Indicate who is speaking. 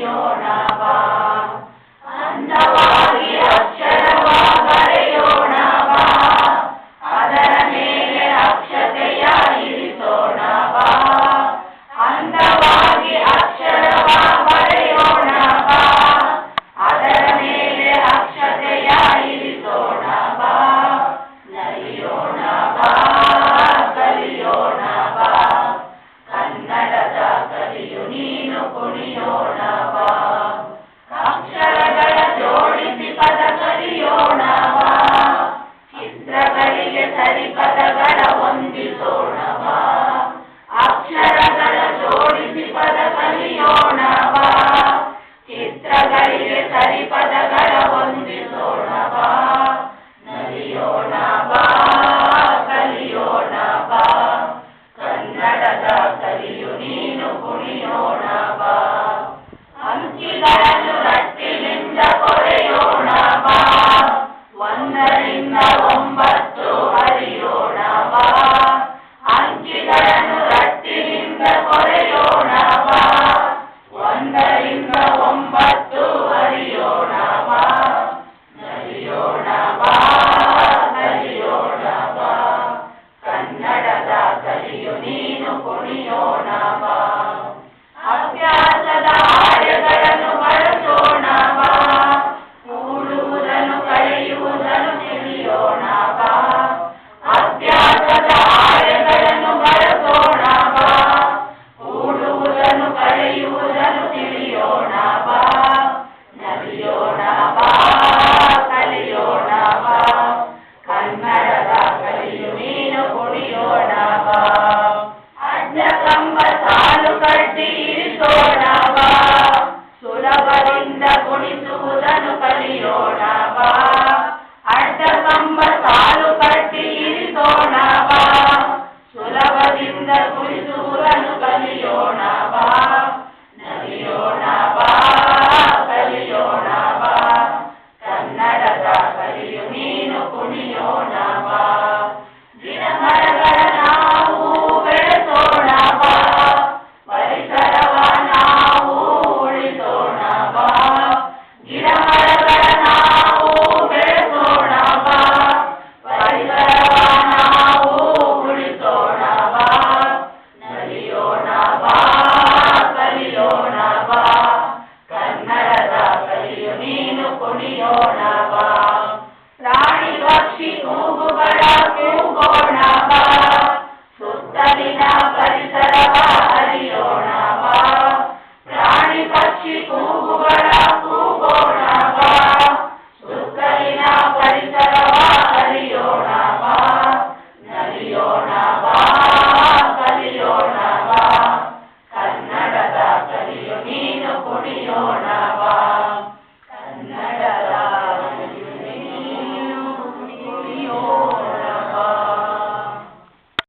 Speaker 1: ಕುಣಿಯೋಣ ಬಾ ಅಂದವಾಗಿ ಅಕ್ಷರವ ಬರೆಯೋಣ ಬಾ ಅದರ ಮೇಲೆ ಅಕ್ಷತೆಯ ಇರಿಸೋಣ ಬಾ ಅಂದವಾಗಿ ಅಕ್ಷರವ ಬರೆಯೋಣ ಬಾ ಅದರ ಮೇಲೆ ಅಕ್ಷತೆಯ ಇರಿಸೋಣ ಬಾ ನಲಿಯೋಣ ಬಾ ಕಲಿಯೋಣ ಬಾ ಕನ್ನಡದ ಕಲಿಯು ನೀನು ಕುಣಿಯೋಣ ಬಾ ಅಕ್ಷರಗಳ ಜೋಡಿಸಿ ಪದ ಕಲಿಯೋಣ ಬಾ ಚಿತ್ರಗಳಿಗೆ ಸರಿ ಪದಗಳ ಹೊಂದಿಸೋಣ ಬಾ ಅಕ್ಷರಗಳ ಜೋಡಿಸಿ ಪದ ಕಲಿಯೋಣ ಬಾ ಚಿತ್ರಗಳಿಗೆ ಸರಿ ಪದಗಳ ಹೊಂದಿಸೋಣ ಬಾ ನಲಿಯೋಣ ಬಾ ಕಲಿಯೋಣ ಬಾ ಕನ್ನಡದ ಕಲಿಯು ನೀನು ಕುಣಿಯೋಣ ಬಾ ಅಂಕಿಗಳನ್ನು ರಟ್ಟಿನಿಂದ ಕೊರೆಯೋಣ ಬಾ 1 ರಿಂದ 9 ಅರಿಯೋಣ ಬಾ ಅಂಕಿಗಳನ್ನು ರಟ್ಟಿನಿಂದ ಕೊರೆಯೋಣ ಬಾ 1 ರಿಂದ 9 ಅರಿಯೋಣ ಬಾ ನಲಿಯೋಣ ಬಾ ಕಲಿಯೋಣ ಬಾ ಕನ್ನಡದ ಕಲಿಯು ನೀನು ಕುಣಿಯೋಣ ಬಾ ಅಭ್ಯಾಸದ ಆಯಗಳನ್ನು ಬಳಸೋಣ ಬಾ ಕೂಡುವುದನ್ನು ಕಳೆಯುವುದನ್ನು ತಿಳಿಯೋಣ ಬಾ ಅಭ್ಯಾಸದ ಆಯಗಳನ್ನು ಬಳಸೋಣ ಬಾ ಕೂಡುವುದನ್ನು ಕಳೆಯುವುದನ್ನು ತಿಳಿಯೋಣ ಬಾ